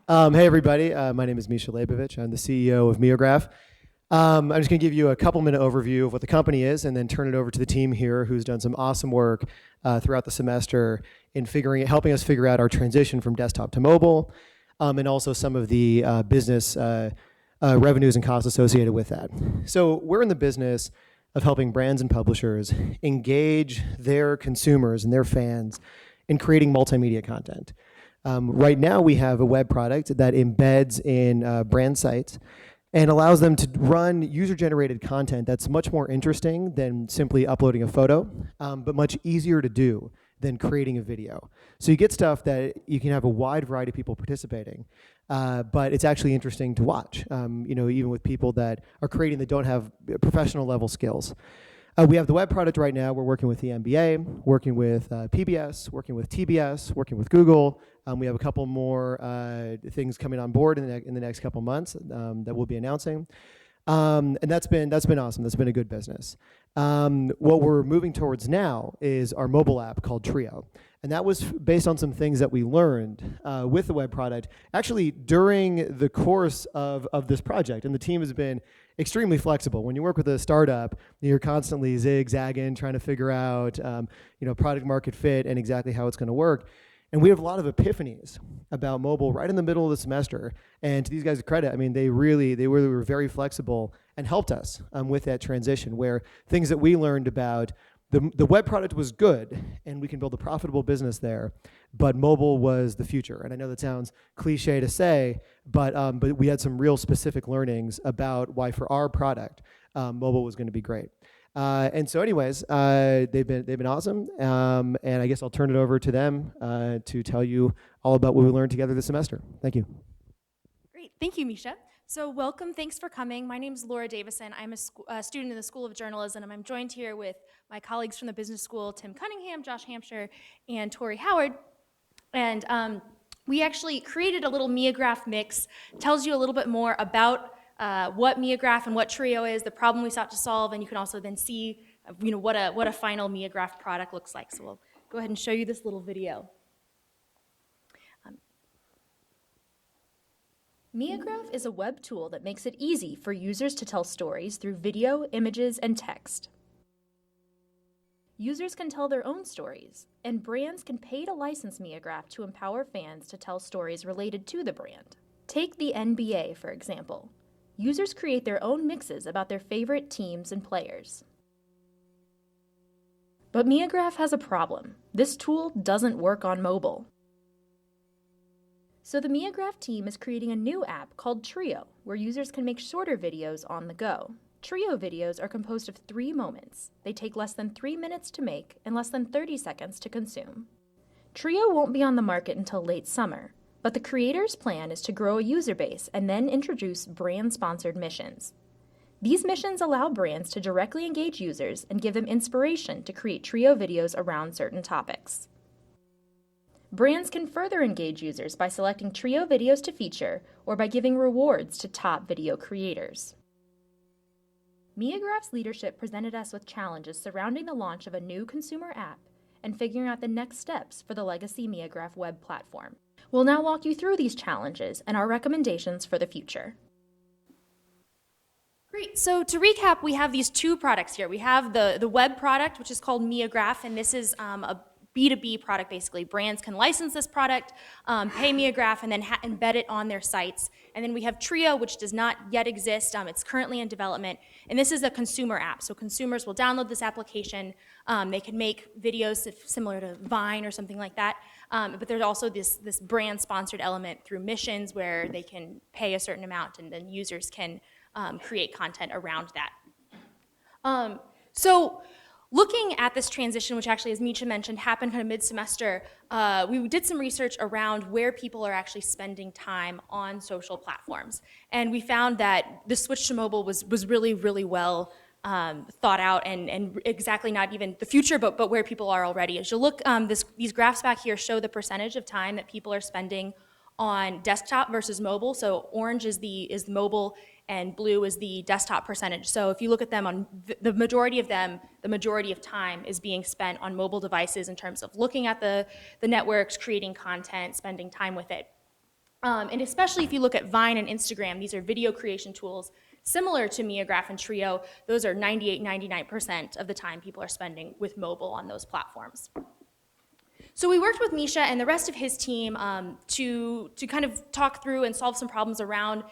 Hey, everybody. My name is Misha Leibovich. I'm the CEO of Meograph. I'm just going to give you a couple-minute overview of what the company is and then turn it over to the team here who's done some awesome work throughout the semester in helping us figure out our transition from desktop to mobile, and also some of the business revenues and costs associated with that. So we're in the business of helping brands and publishers engage their consumers and their fans in creating multimedia content. Right now, we have a web product that embeds in brand sites and allows them to run user-generated content that's much more interesting than simply uploading a photo, but much easier to do than creating a video. So you get stuff that you can have a wide variety of people participating, but it's actually interesting to watch, even with people that are creating that don't have professional level skills. We have the web product right now. We're working with the NBA, working with PBS, working with TBS, working with Google. We have a couple more things coming on board in the next couple months that we'll be announcing. And that's been awesome. That's been a good business. What we're moving towards now is our mobile app called Trio. And that was based on some things that we learned with the web product, actually during the course of this project. And the team has been extremely flexible. When you work with a startup, you're constantly zigzagging, trying to figure out product market fit and exactly how it's going to work. And we have a lot of epiphanies about mobile right in the middle of the semester. And to these guys' credit, I mean, they really were very flexible and helped us with that transition, where things that we learned about the web product was good and we can build a profitable business there, but mobile was the future. And I know that sounds cliche to say, but we had some real specific learnings about why for our product, mobile was going to be great. And so anyways, they've been awesome. And I guess I'll turn it over to them to tell you all about what we learned together this semester. Thank you. Great, thank you, Misha. So welcome, thanks for coming. My name is Laura Davison. I'm a student in the School of Journalism, and I'm joined here with my colleagues from the business school, Tim Cunningham, Josh Hampshire, and Tori Howard. And we actually created a little Meograph mix. It tells you a little bit more about what Meograph and what Trio is, the problem we sought to solve, and you can also then see what a final Meograph product looks like. So we'll go ahead and show you this little video. Meograph is a web tool that makes it easy for users to tell stories through video, images, and text. Users can tell their own stories, and brands can pay to license Meograph to empower fans to tell stories related to the brand. Take the NBA, for example. Users create their own mixes about their favorite teams and players. But Meograph has a problem. This tool doesn't work on mobile. So the Meograph team is creating a new app called Trio, where users can make shorter videos on the go. Trio videos are composed of 3 moments. They take less than 3 minutes to make and less than 30 seconds to consume. Trio won't be on the market until late summer, but the creator's plan is to grow a user base and then introduce brand-sponsored missions. These missions allow brands to directly engage users and give them inspiration to create Trio videos around certain topics. Brands can further engage users by selecting Trio videos to feature or by giving rewards to top video creators. Meograph's leadership presented us with challenges surrounding the launch of a new consumer app and figuring out the next steps for the legacy Meograph web platform. We'll now walk you through these challenges and our recommendations for the future. Great, so to recap, we have these 2 products here. We have the web product, which is called Meograph, and this is a B2B product, basically. Brands can license this product, pay Meograph, and then embed it on their sites. And then we have Trio, which does not yet exist. It's currently in development. And this is a consumer app. So consumers will download this application. They can make videos similar to Vine or something like that. But there's also this brand-sponsored element through missions where they can pay a certain amount, and then users can create content around that. So looking at this transition, which actually, as Misha mentioned, happened kind of mid-semester, we did some research around where people are actually spending time on social platforms. And we found that the switch to mobile was really, really well thought out and exactly not even the future, but where people are already. As you look, these graphs back here show the percentage of time that people are spending on desktop versus mobile. So orange is mobile, and blue is the desktop percentage. So if you look at them, on the majority of them, the majority of time is being spent on mobile devices in terms of looking at the networks, creating content, spending time with it. And especially if you look at Vine and Instagram, these are video creation tools similar to Meograph and Trio. Those are 98, 99% of the time people are spending with mobile on those platforms. So we worked with Misha and the rest of his team to kind of talk through and solve some problems around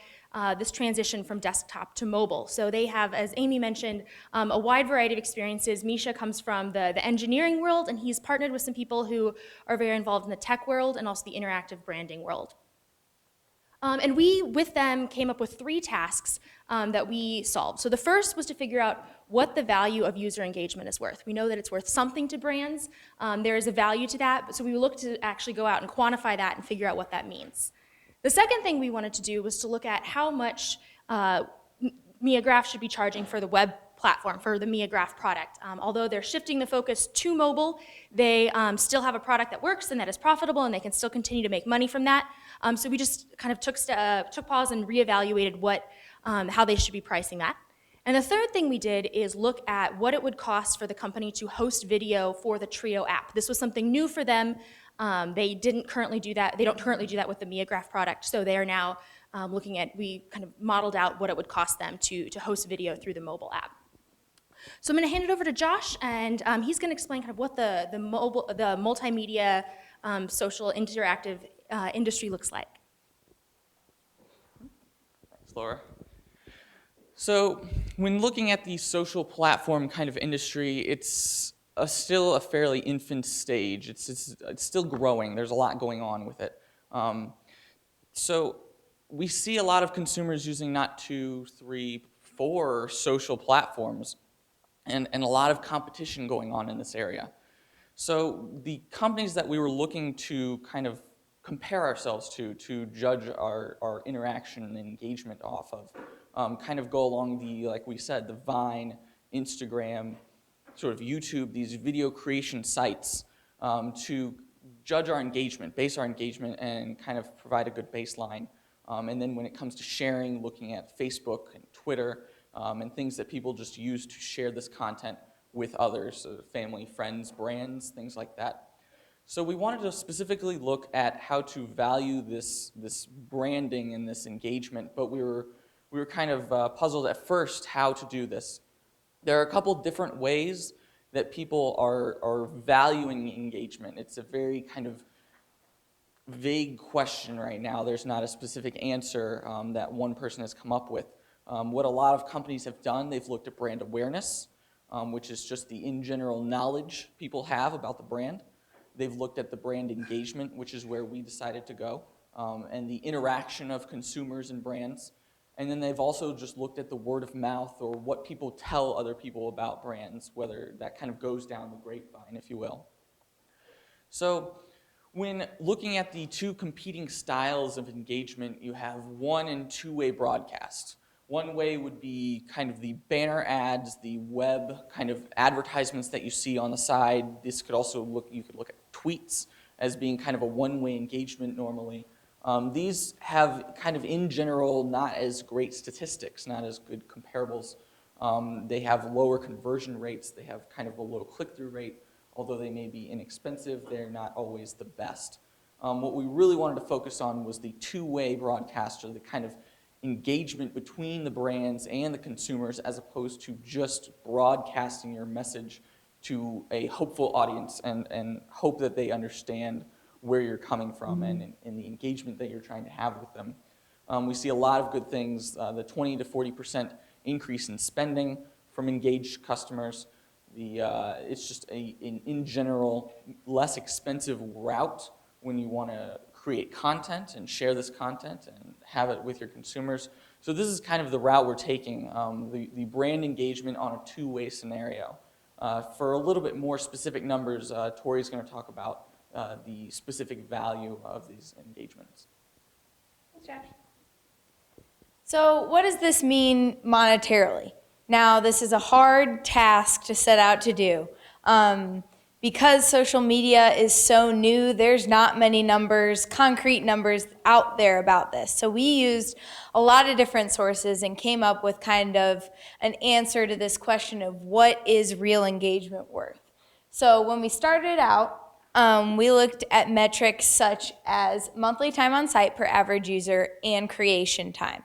this transition from desktop to mobile. So they have, as Amy mentioned, a wide variety of experiences. Misha comes from the engineering world, and he's partnered with some people who are very involved in the tech world and also the interactive branding world. And we, with them, came up with 3 tasks that we solved. So the first was to figure out what the value of user engagement is worth. We know that it's worth something to brands. There is a value to that, so we looked to actually go out and quantify that and figure out what that means. The second thing we wanted to do was to look at how much Meograph should be charging for the web platform, for the Meograph product. Although they're shifting the focus to mobile, they still have a product that works and that is profitable, and they can still continue to make money from that. So we just kind of took pause and reevaluated how they should be pricing that. And the third thing we did is look at what it would cost for the company to host video for the Trio app. This was something new for them. They didn't currently do that. They don't currently do that with the Meograph product, so they are now looking at, we kind of modeled out what it would cost them to host video through the mobile app. So I'm going to hand it over to Josh, and he's going to explain kind of what the multimedia social interactive industry looks like. Thanks, Laura. So when looking at the social platform kind of industry, it's still a fairly infant stage. It's still growing. There's a lot going on with it. So we see a lot of consumers using not 2, 3, 4 social platforms, and a lot of competition going on in this area. So the companies that we were looking to kind of compare ourselves to judge our interaction and engagement off of, kind of go along like we said, the Vine, Instagram, sort of YouTube, these video creation sites, to judge our engagement, base our engagement, and kind of provide a good baseline. And then when it comes to sharing, looking at Facebook and Twitter, and things that people just use to share this content with others, family, friends, brands, things like that. So we wanted to specifically look at how to value this branding and this engagement, but we were kind of puzzled at first how to do this. There are a couple different ways that people are valuing engagement. It's a very kind of vague question right now. There's not a specific answer that one person has come up with. What a lot of companies have done, they've looked at brand awareness, which is just the in general knowledge people have about the brand. They've looked at the brand engagement, which is where we decided to go, and the interaction of consumers and brands. And then they've also just looked at the word of mouth, or what people tell other people about brands, whether that kind of goes down the grapevine, if you will. So when looking at the 2 competing styles of engagement, you have 1- and 2-way broadcast. One way would be kind of the banner ads, the web kind of advertisements that you see on the side. This could also you could look at tweets as being kind of a one-way engagement normally. These have kind of in general not as great statistics, not as good comparables. They have lower conversion rates. They have kind of a low click-through rate. Although they may be inexpensive, they're not always the best. What we really wanted to focus on was the 2-way broadcast, or the kind of engagement between the brands and the consumers, as opposed to just broadcasting your message to a hopeful audience and hope that they understand where you're coming from and the engagement that you're trying to have with them. We see a lot of good things, the 20 to 40% increase in spending from engaged customers. It's just in general, less expensive route when you want to create content and share this content and have it with your consumers. So this is kind of the route we're taking, the brand engagement on a 2-way scenario. For a little bit more specific numbers, Tori's going to talk about the specific value of these engagements. Thanks, Josh. So what does this mean monetarily? Now, this is a hard task to set out to do. Because social media is so new, there's not many numbers, concrete numbers out there about this. So we used a lot of different sources and came up with kind of an answer to this question of what is real engagement worth. So when we started out, we looked at metrics such as monthly time on site per average user and creation time.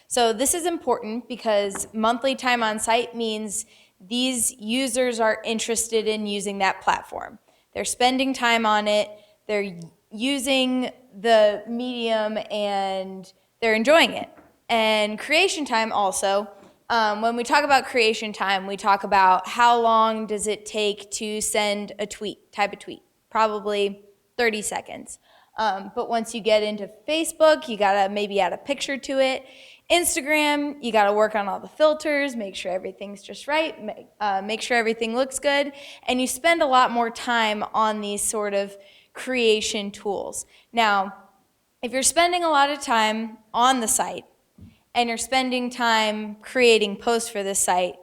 So this is important because monthly time on site means these users are interested in using that platform. They're spending time on it, they're using the medium, and they're enjoying it. And creation time also, when we talk about creation time, we talk about how long does it take to send a tweet, type a tweet, probably 30 seconds. But once you get into Facebook, you gotta maybe add a picture to it. Instagram, you gotta work on all the filters, make sure everything's just right, make sure everything looks good, and you spend a lot more time on these sort of creation tools. Now, if you're spending a lot of time on the site and you're spending time creating posts for the site,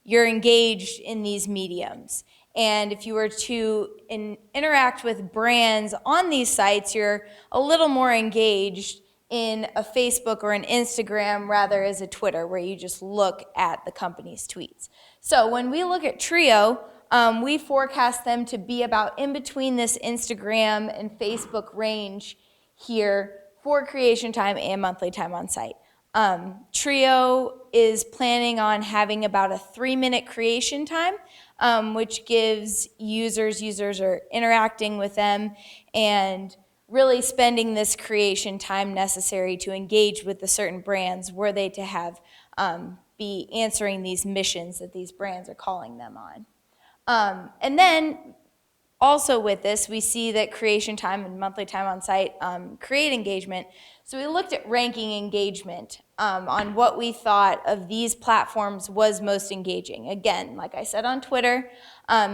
you're engaged in these mediums. And if you were to interact with brands on these sites, you're a little more engaged in a Facebook or an Instagram rather as a Twitter, where you just look at the company's tweets. So when we look at Trio, we forecast them to be about in between this Instagram and Facebook range here for creation time and monthly time on site. Trio is planning on having about a 3-minute creation time, which gives users are interacting with them and really spending this creation time necessary to engage with the certain brands were they to have be answering these missions that these brands are calling them on. And then also with this, we see that creation time and monthly time on site create engagement. So we looked at ranking engagement on what we thought of these platforms was most engaging. Again, like I said on Twitter,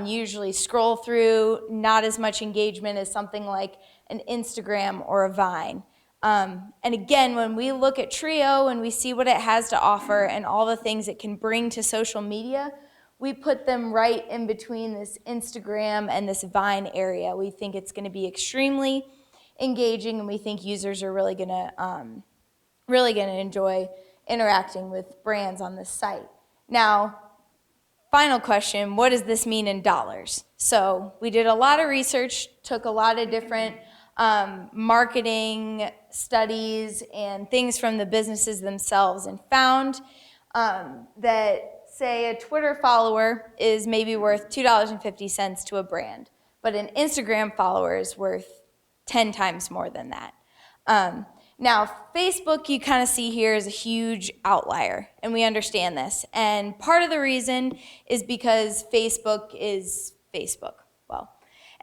usually scroll through, not as much engagement as something like an Instagram or a Vine. And again, when we look at Trio and we see what it has to offer and all the things it can bring to social media, we put them right in between this Instagram and this Vine area. We think it's going to be extremely engaging, and we think users are really going to enjoy interacting with brands on this site. Now, final question, what does this mean in dollars? So we did a lot of research, took a lot of different marketing studies and things from the businesses themselves, and found that, say, a Twitter follower is maybe worth $2.50 to a brand, but an Instagram follower is worth 10 times more than that. Now, Facebook, you kind of see here, is a huge outlier, and we understand this. And part of the reason is because Facebook is Facebook.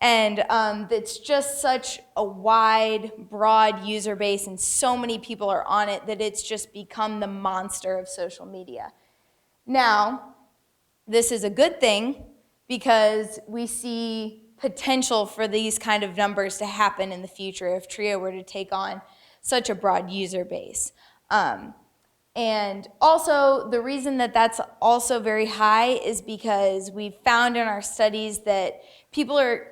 And it's just such a wide, broad user base, and so many people are on it that it's just become the monster of social media. Now, this is a good thing because we see potential for these kind of numbers to happen in the future if Trio were to take on such a broad user base. And also, the reason that that's also very high is because we've found in our studies that people are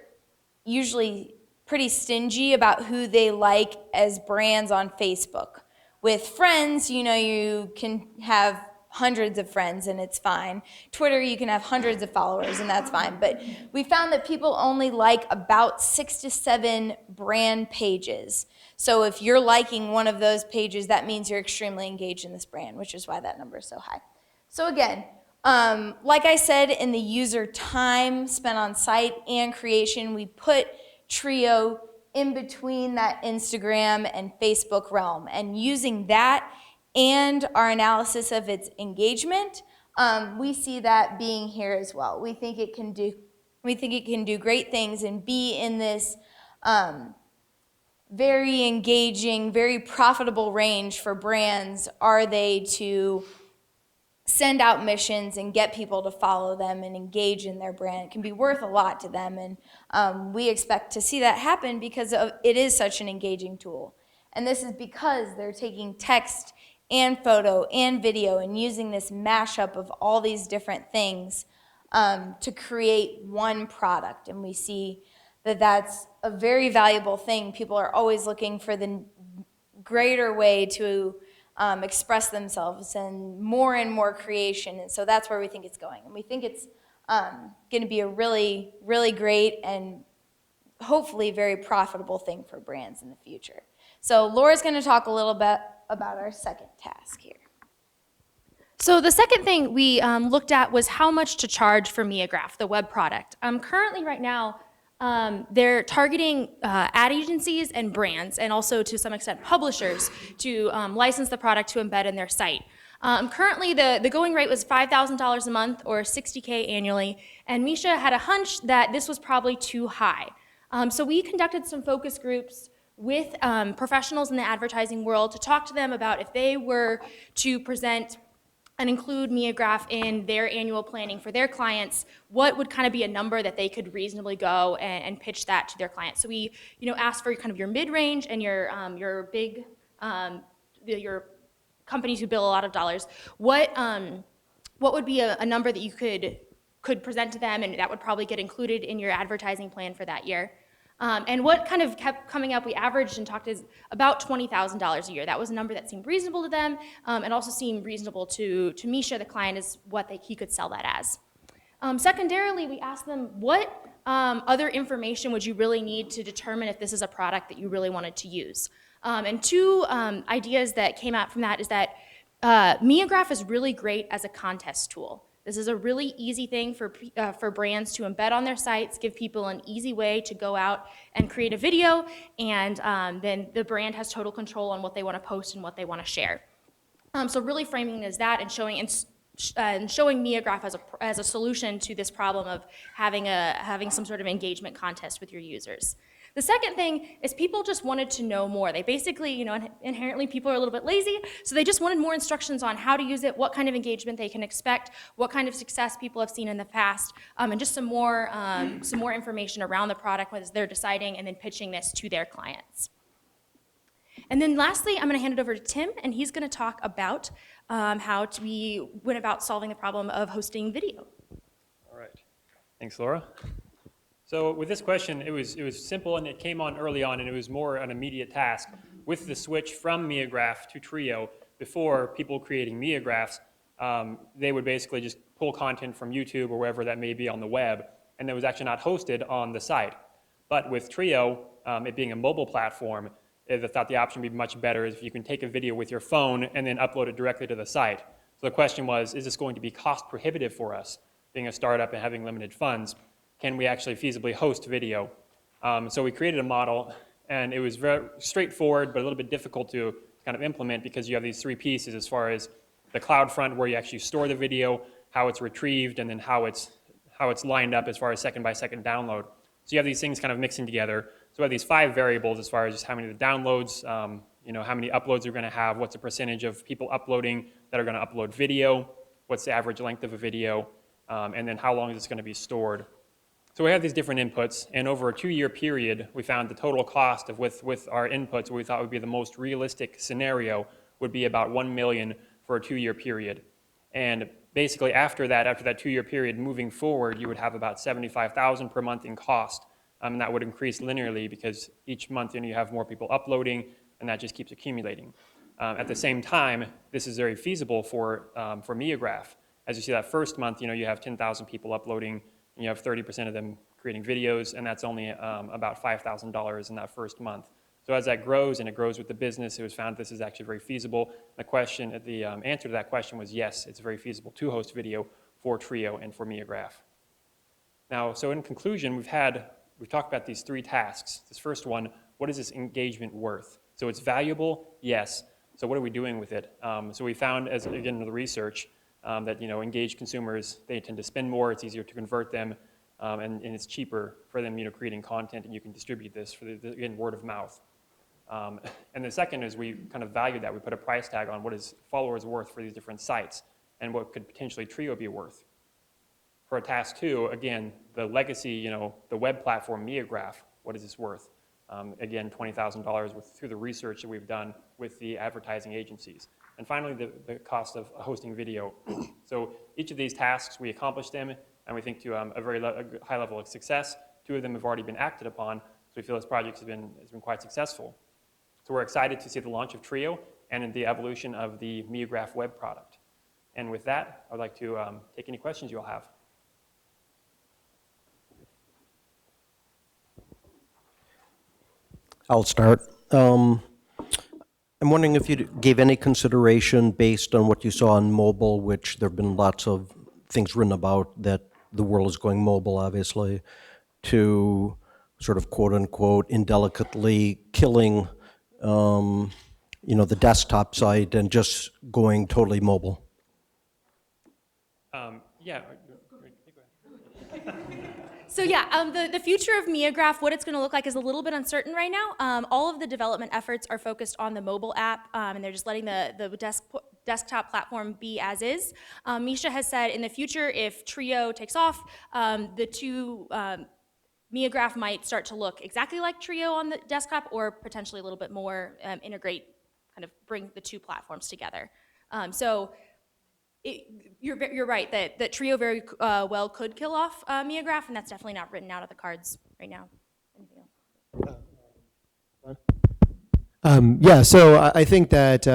usually pretty stingy about who they like as brands on Facebook. With friends, you can have hundreds of friends and it's fine. Twitter, you can have hundreds of followers and that's fine. But we found that people only like about 6 to 7 brand pages. So if you're liking one of those pages, that means you're extremely engaged in this brand, which is why that number is so high. So again, like I said, in the user time spent on site and creation, we put Trio in between that Instagram and Facebook realm. And using that and our analysis of its engagement, we see that being here as well. We think it can do great things and be in this very engaging, very profitable range for brands, are they to send out missions and get people to follow them and engage in their brand. It can be worth a lot to them, and we expect to see that happen because it is such an engaging tool. And this is because they're taking text and photo and video and using this mashup of all these different things to create one product. And we see that that's a very valuable thing. People are always looking for the greater way to express themselves and more creation. And so that's where we think it's going. And we think it's going to be a really, really great and hopefully very profitable thing for brands in the future. So Laura's going to talk a little bit about our second task here. So the second thing we looked at was how much to charge for Meograph, the web product. Currently, right now, they're targeting ad agencies and brands, and also to some extent publishers, to license the product to embed in their site. Currently, the going rate was $5,000 a month or $60K annually, and Misha had a hunch that this was probably too high. So we conducted some focus groups with professionals in the advertising world to talk to them about if they were to present and include Meograph in their annual planning for their clients, what would kind of be a number that they could reasonably go and pitch that to their clients. So we, asked for kind of your mid-range and your big, your companies who bill a lot of dollars. What would be a number that you could present to them, and that would probably get included in your advertising plan for that year? And what kind of kept coming up, we averaged and talked is about $20,000 a year. That was a number that seemed reasonable to them, and also seemed reasonable to Misha, the client, is what he could sell that as. Secondarily, we asked them, what other information would you really need to determine if this is a product that you really wanted to use? And two ideas that came out from that is that Meograph is really great as a contest tool. This is a really easy thing for brands to embed on their sites, give people an easy way to go out and create a video, and then the brand has total control on what they want to post and what they want to share. So really framing it as that and showing Meograph as a solution to this problem of having some sort of engagement contest with your users. The second thing is people just wanted to know more. They basically, inherently people are a little bit lazy, so they just wanted more instructions on how to use it, what kind of engagement they can expect, what kind of success people have seen in the past, and just some more information around the product as they're deciding and then pitching this to their clients. And then lastly, I'm going to hand it over to Tim, and he's going to talk about how we went about solving the problem of hosting video. All right. Thanks, Laura. So with this question, it was simple, and it came on early on, and it was more an immediate task. With the switch from Meograph to Trio, before people creating Meographs, they would basically just pull content from YouTube or wherever that may be on the web, and it was actually not hosted on the site. But with Trio, it being a mobile platform, they thought the option would be much better if you can take a video with your phone and then upload it directly to the site. So the question was, is this going to be cost prohibitive for us, being a startup and having limited funds? Can we actually feasibly host video? So we created a model, and it was very straightforward, but a little bit difficult to kind of implement because you have these three pieces as far as the cloud front, where you actually store the video, how it's retrieved, and then how it's lined up as far as second-by-second download. So you have these things kind of mixing together. So we have these 5 variables as far as just how many of the downloads, how many uploads you're going to have, what's the percentage of people uploading that are going to upload video, what's the average length of a video, and then how long is this going to be stored. So we have these different inputs, and over a 2-year period, we found the total cost of with our inputs, what we thought would be the most realistic scenario would be about $1 million for a 2-year period. And basically after that 2-year period, moving forward, you would have about $75,000 per month in cost, and that would increase linearly because each month you have more people uploading, and that just keeps accumulating. At the same time, this is very feasible for Meograph. As you see that first month, you have 10,000 people uploading, and you have 30% of them creating videos, and that's only about $5,000 in that first month. So as that grows, and it grows with the business, it was found this is actually very feasible. The answer to that question was yes, it's very feasible to host video for Trio and for Meograph. Now, so in conclusion, we've talked about these 3 tasks. This first one, what is this engagement worth? So it's valuable, yes. So what are we doing with it? So we found, as again in the research, that engaged consumers, they tend to spend more, it's easier to convert them, and it's cheaper for them creating content, and you can distribute this for again, word of mouth. And the second is we kind of value that. We put a price tag on what is followers worth for these different sites, and what could potentially Trio be worth. For task 2, again, the legacy, the web platform Meograph, what is this worth? Again, $20,000 through the research that we've done with the advertising agencies. And finally, the cost of hosting video. So each of these tasks, we accomplished them, and we think to a very high level of success. 2 of them have already been acted upon, so we feel this project has been quite successful. So we're excited to see the launch of Trio and the evolution of the Meograph web product. And with that, I'd like to take any questions you'll have. I'll start. I'm wondering if you gave any consideration based on what you saw on mobile, which there have been lots of things written about that the world is going mobile, obviously, to sort of quote unquote indelicately killing, the desktop site and just going totally mobile. Yeah. So yeah, the future of Meograph, what it's going to look like is a little bit uncertain right now. All of the development efforts are focused on the mobile app, and they're just letting the desktop platform be as is. Misha has said in the future, if Trio takes off, the two Meograph might start to look exactly like Trio on the desktop, or potentially a little bit more integrate, kind of bring the two platforms together. You're right that Trio very well could kill off Meograph, and that's definitely not written out of the cards right now. Yeah, so I think that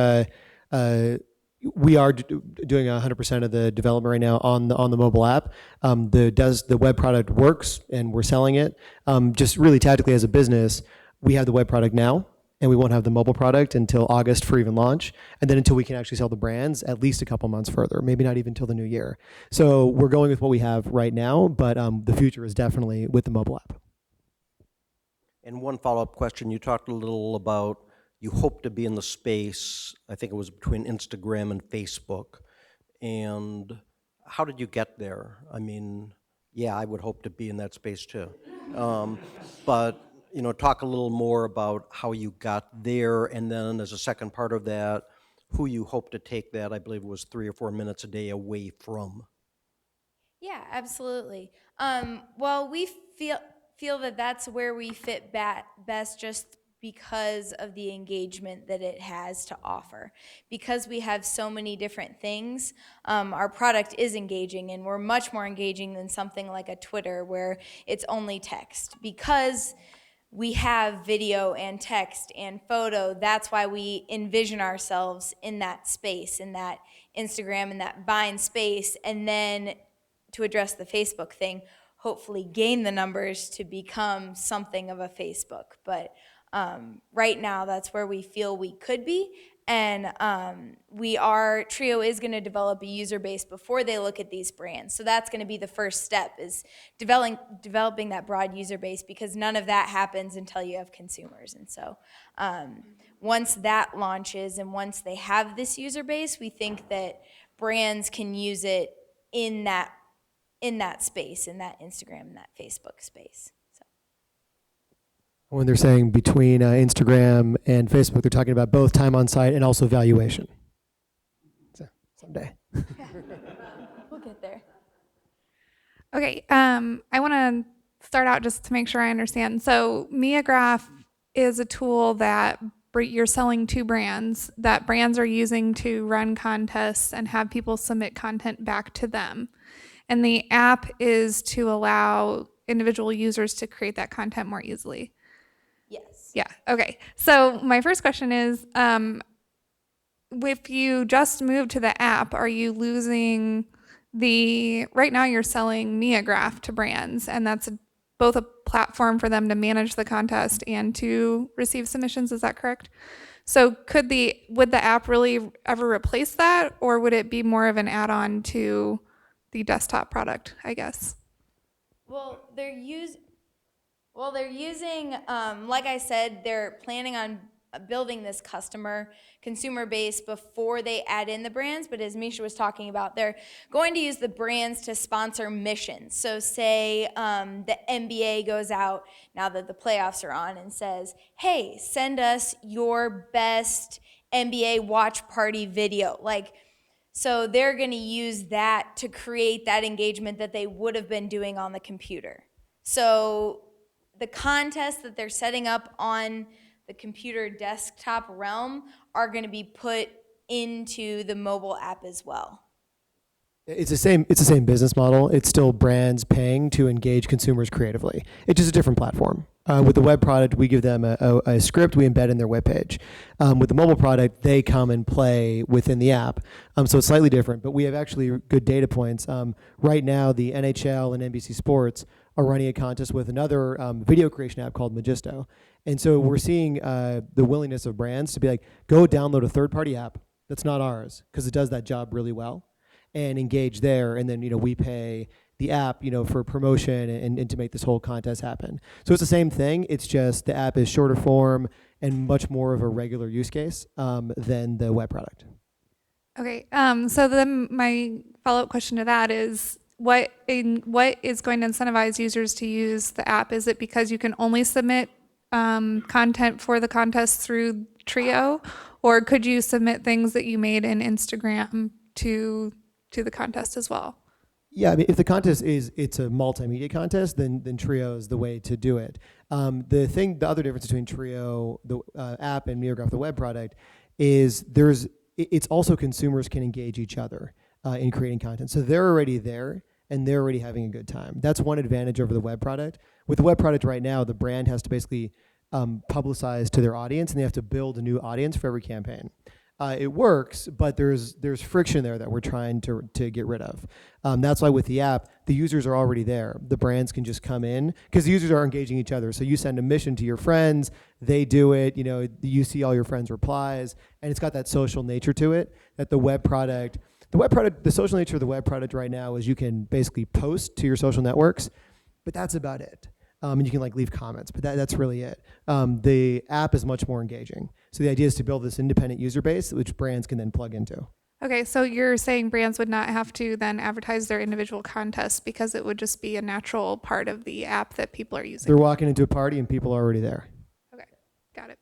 we are doing 100% of the development right now on the mobile app. The web product works, and we're selling it. Just really tactically as a business, we have the web product now, and we won't have the mobile product until August for even launch, and then until we can actually sell the brands at least a couple months further, maybe not even until the new year. So we're going with what we have right now, but the future is definitely with the mobile app. And one follow-up question, you talked a little about you hope to be in the space, I think it was between Instagram and Facebook. And how did you get there? I mean, yeah, I would hope to be in that space too. But, talk a little more about how you got there, and then as a second part of that, who you hope to take that, I believe it was 3 or 4 minutes a day away from. Yeah, absolutely. Well, we feel that that's where we fit best, just because of the engagement that it has to offer. Because we have so many different things, our product is engaging, and we're much more engaging than something like a Twitter where it's only text. Because we have video and text and photo, that's why we envision ourselves in that space, in that Instagram, in that Vine space, and then to address the Facebook thing, hopefully gain the numbers to become something of a Facebook. But right now, that's where we feel we could be. And Trio is going to develop a user base before they look at these brands. So that's going to be the first step, is developing that broad user base, because none of that happens until you have consumers. And so once that launches and once they have this user base, we think that brands can use it in that space, in that Instagram, in that Facebook space. When they're saying between Instagram and Facebook, they're talking about both time on site and also valuation. So someday. We'll get there. Okay, I want to start out just to make sure I understand. So Meograph is a tool that you're selling to brands that brands are using to run contests and have people submit content back to them. And the app is to allow individual users to create that content more easily. Yes. Yeah, okay. So my first question is, if you just moved to the app, are you losing right now you're selling Meograph to brands, and that's both a platform for them to manage the contest and to receive submissions, is that correct? So would the app really ever replace that, or would it be more of an add-on to the desktop product, I guess? Well, they're using, like I said, they're planning on building this consumer base before they add in the brands. But as Misha was talking about, they're going to use the brands to sponsor missions. So say the NBA goes out now that the playoffs are on and says, hey, send us your best NBA watch party video. So they're going to use that to create that engagement that they would have been doing on the computer. So the contests that they're setting up on the computer desktop realm are going to be put into the mobile app as well. It's the same business model. It's still brands paying to engage consumers creatively. It's just a different platform. With the web product, we give them a script we embed in their webpage. With the mobile product, they come and play within the app. So it's slightly different, but we have actually good data points. Right now, the NHL and NBC Sports are running a contest with another video creation app called Magisto. And so we're seeing the willingness of brands to be like, go download a third-party app that's not ours, because it does that job really well, and engage there. And then, we pay the app, for promotion and to make this whole contest happen. So it's the same thing. It's just the app is shorter form and much more of a regular use case than the web product. Okay, so then my follow-up question to that is, what is going to incentivize users to use the app? Is it because you can only submit content for the contest through Trio, or could you submit things that you made in Instagram to the contest as well? Yeah, I mean, if the contest it's a multimedia contest, then Trio is the way to do it. The other difference between Trio, the app, and Meograph, the web product, is it's also consumers can engage each other in creating content. So they're already there and they're already having a good time. That's one advantage over the web product. With the web product right now, the brand has to basically publicize to their audience, and they have to build a new audience for every campaign. It works, but there's friction there that we're trying to get rid of. That's why with the app, the users are already there. The brands can just come in because the users are engaging each other. So you send a mission to your friends, they do it. You see all your friends' replies, and it's got that social nature to it. That the social nature of the web product right now is you can basically post to your social networks, but that's about it. And you can leave comments, but that's really it. The app is much more engaging. So the idea is to build this independent user base, which brands can then plug into. Okay, so you're saying brands would not have to then advertise their individual contests because it would just be a natural part of the app that people are using. They're walking into a party and people are already there. Okay, got it.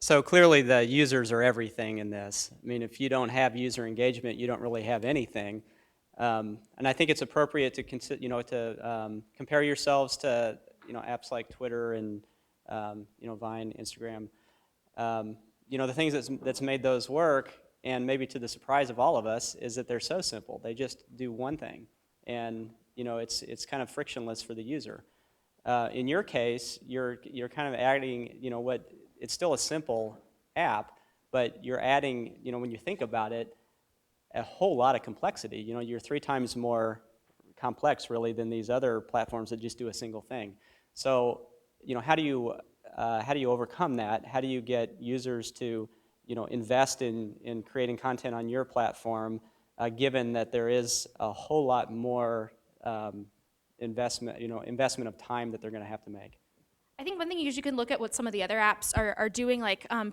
So clearly the users are everything in this. I mean, if you don't have user engagement, you don't really have anything. And I think it's appropriate to compare yourselves to apps like Twitter and Vine, Instagram. The things that's made those work, and maybe to the surprise of all of us, is that they're so simple. They just do one thing, and it's kind of frictionless for the user. In your case, you're kind of adding it's still a simple app, but you're adding when you think about it, a whole lot of complexity. You're 3 times more complex really than these other platforms that just do a single thing. So, how do you overcome that? How do you get users to, invest in creating content on your platform, given that there is a whole lot more investment of time that they're going to have to make? I think one thing is you can look at what some of the other apps are doing.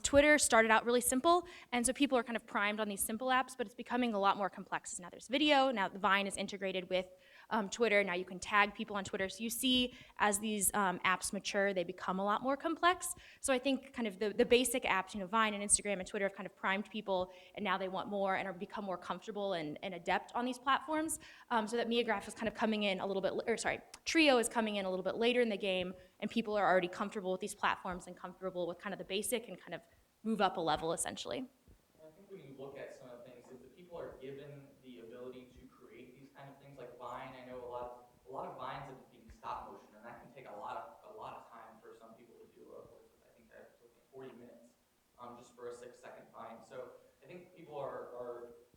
Twitter started out really simple, and so people are kind of primed on these simple apps, but it's becoming a lot more complex. Now there's video, now Vine is integrated with Twitter, now you can tag people on Twitter. So you see as these apps mature, they become a lot more complex. So I think kind of the basic apps, Vine and Instagram and Twitter have kind of primed people, and now they want more and are become more comfortable and adept on these platforms. So that Meograph is kind of coming in a little bit, Trio is coming in a little bit later in the game, and people are already comfortable with these platforms and comfortable with kind of the basic and kind of move up a level essentially. I think when you look at some of the things, if the people are given the ability to create these kind of things, like Vine, I know a lot of Vines have been stop motion, and that can take a lot of time for some people to do. I think that's 40 minutes just for a 6-second Vine. So I think people are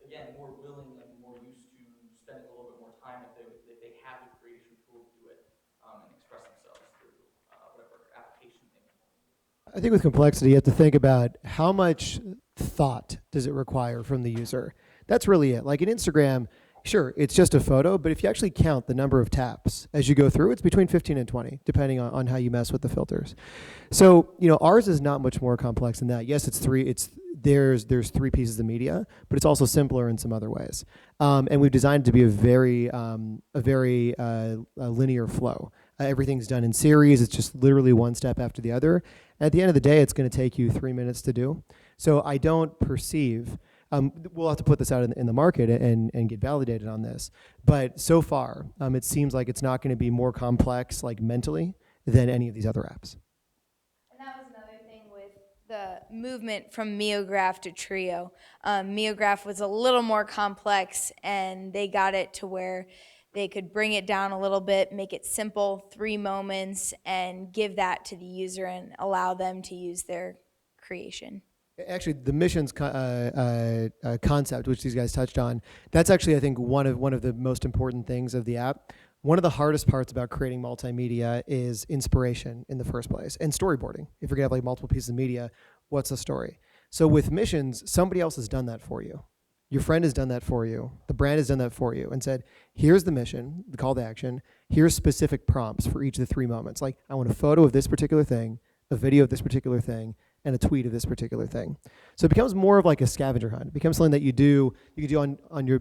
again more willing and more used to spending a little bit more time if they have the creation tool to do it and express themselves through whatever application they want to use. I think with complexity, you have to think about how much thought does it require from the user. That's really it. Like in Instagram, sure, it's just a photo, but if you actually count the number of taps as you go through, it's between 15 and 20, depending on how you mess with the filters. So, ours is not much more complex than that. Yes, there's 3 pieces of media, but it's also simpler in some other ways. And we've designed it to be a very linear flow. Everything's done in series. It's just literally one step after the other. At the end of the day, it's going to take you 3 minutes to do. So I don't perceive, we'll have to put this out in the market and get validated on this. But so far, it seems like it's not going to be more complex, mentally, than any of these other apps. And that was another thing with the movement from Meograph to Trio. Meograph was a little more complex, and they got it to where they could bring it down a little bit, make it simple, 3 moments, and give that to the user and allow them to use their creation. Actually, the missions concept, which these guys touched on, that's actually, I think, one of the most important things of the app. One of the hardest parts about creating multimedia is inspiration in the first place and storyboarding. If you're gonna have like multiple pieces of media, what's the story? So with missions, somebody else has done that for you. Your friend has done that for you. The brand has done that for you and said, here's the mission, the call to action. Here's specific prompts for each of the 3 moments. Like, I want a photo of this particular thing, a video of this particular thing, and a tweet of this particular thing. So it becomes more of like a scavenger hunt. It becomes something that you can do on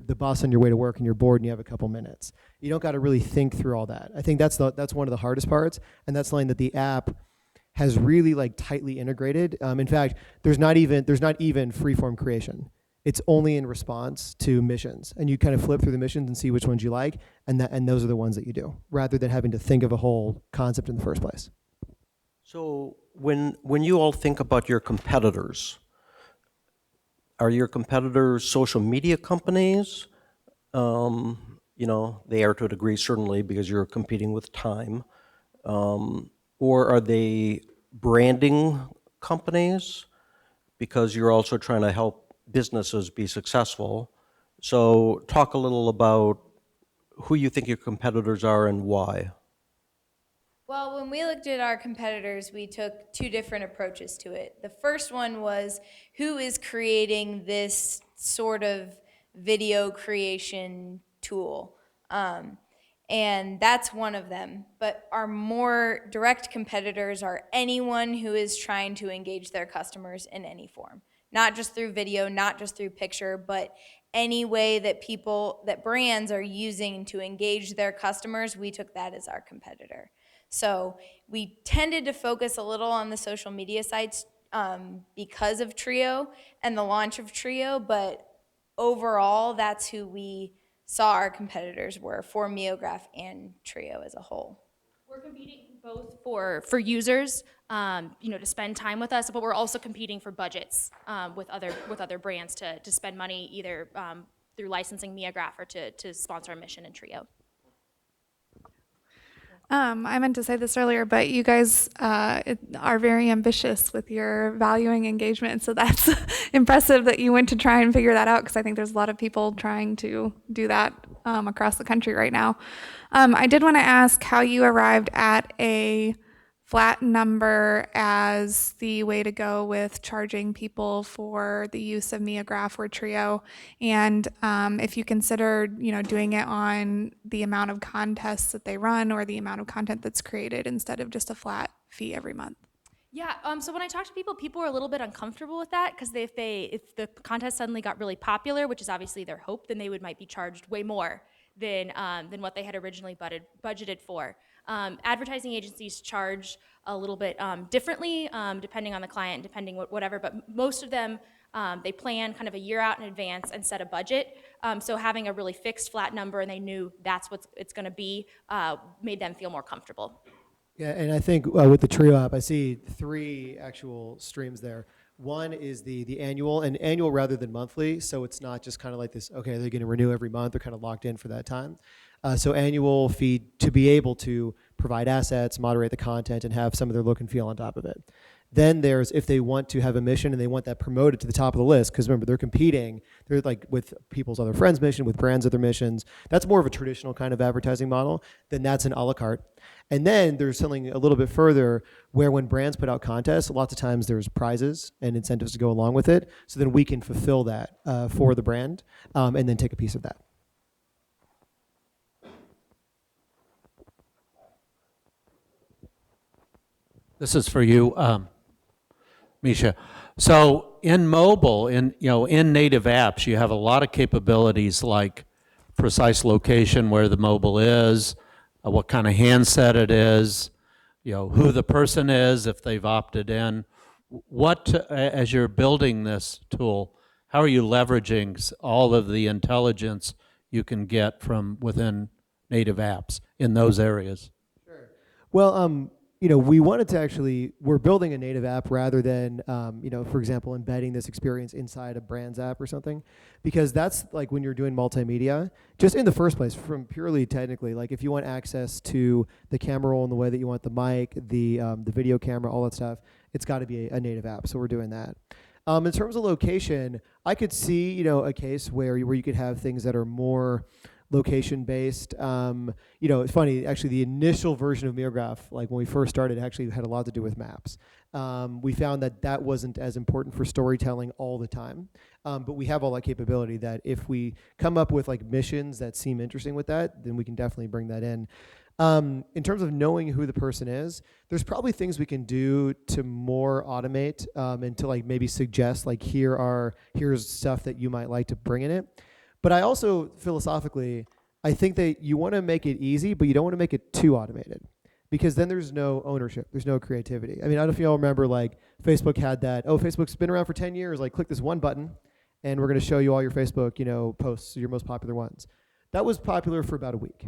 the bus on your way to work and you're bored and you have a couple minutes. You don't got to really think through all that. I think that's one of the hardest parts, and that's something that the app has really like tightly integrated. In fact, there's not even freeform creation. It's only in response to missions, and you kind of flip through the missions and see which ones you like, and those are the ones that you do, rather than having to think of a whole concept in the first place. So when you all think about your competitors, are your competitors social media companies? They are to a degree, certainly, because you're competing with time. Or are they branding companies? Because you're also trying to help businesses be successful. So talk a little about who you think your competitors are and why. Well, when we looked at our competitors, we took 2 different approaches to it. The first one was, who is creating this sort of video creation tool? And that's one of them. But our more direct competitors are anyone who is trying to engage their customers in any form. Not just through video, not just through picture, but any way that brands are using to engage their customers, we took that as our competitor. So we tended to focus a little on the social media sites because of Trio and the launch of Trio, but overall, that's who we saw our competitors were for Meograph and Trio as a whole. We're competing both for users, to spend time with us, but we're also competing for budgets with other brands to spend money either through licensing Meograph or to sponsor our mission in Trio. I meant to say this earlier, but you guys are very ambitious with your valuing engagement. So that's impressive that you went to try and figure that out, because I think there's a lot of people trying to do that across the country right now. I did want to ask how you arrived at a flat number as the way to go with charging people for the use of Meograph or Trio, and if you consider, doing it on the amount of contests that they run or the amount of content that's created instead of just a flat fee every month. Yeah, so when I talk to people were a little bit uncomfortable with that, because if the contest suddenly got really popular, which is obviously their hope, then they might be charged way more than what they had originally budgeted for. Advertising agencies charge a little bit differently, depending on the client, depending whatever, but most of them, they plan kind of a year out in advance and set a budget. So having a really fixed flat number and they knew that's what it's gonna be, made them feel more comfortable. Yeah, and I think with the Trio app, I see 3 actual streams there. One is the annual, and annual rather than monthly, so it's not just kind of like this, okay, they're going to renew every month, they're kind of locked in for that time. So annual fee to be able to provide assets, moderate the content, and have some of their look and feel on top of it. Then there's if they want to have a mission and they want that promoted to the top of the list, because remember, they're competing, they're like with people's other friends' mission, with brands' other missions. That's more of a traditional kind of advertising model. Then that's an a la carte. And then there's something a little bit further where when brands put out contests, lots of times there's prizes and incentives to go along with it. So then we can fulfill that for the brand and then take a piece of that. This is for you, Misha. So in mobile, in native apps, you have a lot of capabilities like precise location where the mobile is, what kind of handset it is, who the person is if they've opted in. As you're building this tool, how are you leveraging all of the intelligence you can get from within native apps in those areas? Sure. Well, we wanted to we're building a native app rather than, for example, embedding this experience inside a brand's app or something, because that's like when you're doing multimedia, just in the first place, from purely technically, like if you want access to the camera roll in the way that you want the mic, the video camera, all that stuff, it's got to be a native app. So we're doing that. In terms of location, I could see, a case where you could have things that are more location-based. It's funny, actually, the initial version of Meograph, like when we first started, actually had a lot to do with maps. We found that wasn't as important for storytelling all the time, but we have all that capability that if we come up with like missions that seem interesting with that, then we can definitely bring that in. In terms of knowing who the person is, there's probably things we can do to more automate and to like maybe suggest like here's stuff that you might like to bring in it. But I also philosophically, I think that you want to make it easy, but you don't want to make it too automated, because then there's no ownership, there's no creativity. I mean, I don't know if you all remember, like Facebook had that. Oh, Facebook's been around for 10 years. Like, click this one button, and we're going to show you all your Facebook, posts, your most popular ones. That was popular for about a week.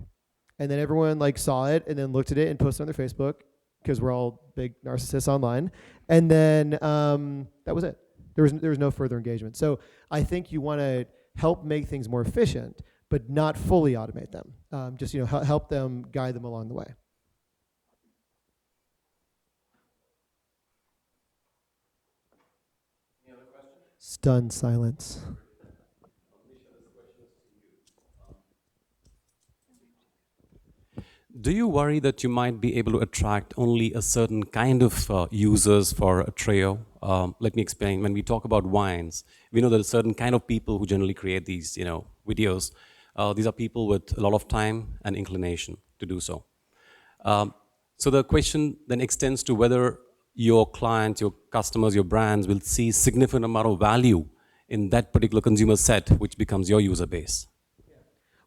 And then everyone like saw it and then looked at it and posted on their Facebook, because we're all big narcissists online. And then that was it. There was no further engagement. So I think you want to help make things more efficient, but not fully automate them. Just help them, guide them along the way. Any other questions? Stunned silence. Do you worry that you might be able to attract only a certain kind of users for a Treo? Let me explain. When we talk about wines, we know that a certain kind of people who generally create these, videos. These are people with a lot of time and inclination to do so. So the question then extends to whether your clients, your customers, your brands will see significant amount of value in that particular consumer set, which becomes your user base.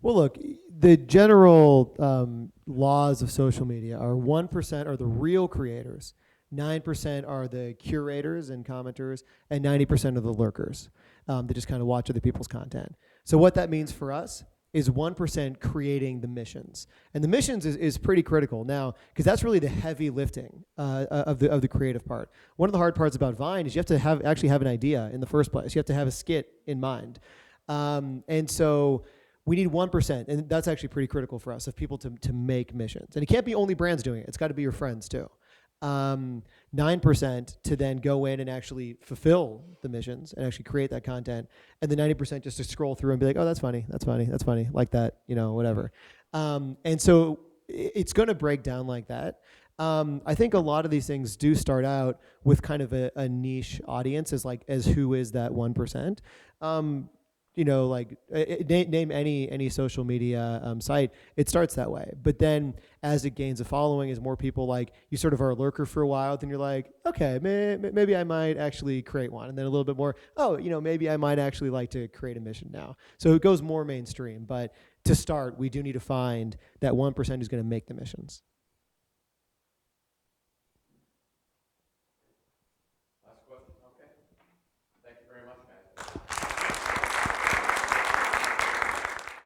Well, look, the general laws of social media are 1% are the real creators, 9% are the curators and commenters, and 90% are the lurkers that just kind of watch other people's content. So what that means for us is 1% creating the missions. And the missions is pretty critical now, because that's really the heavy lifting of the creative part. One of the hard parts about Vine is you have to actually have an idea in the first place. You have to have a skit in mind. And so we need 1%, and that's actually pretty critical for us, of people to make missions. And it can't be only brands doing it. It's got to be your friends too. 9% to then go in and actually fulfill the missions and actually create that content. And the 90% just to scroll through and be like, oh, that's funny, like that, whatever. And so it's going to break down like that. I think a lot of these things do start out with kind of a niche audience as who is that 1%. Name any social media site, it starts that way. But then as it gains a following, as more people you sort of are a lurker for a while, then you're like, okay, maybe I might actually create one. And then a little bit more, maybe I might actually like to create a mission now. So it goes more mainstream. But to start, we do need to find that 1% who's going to make the missions.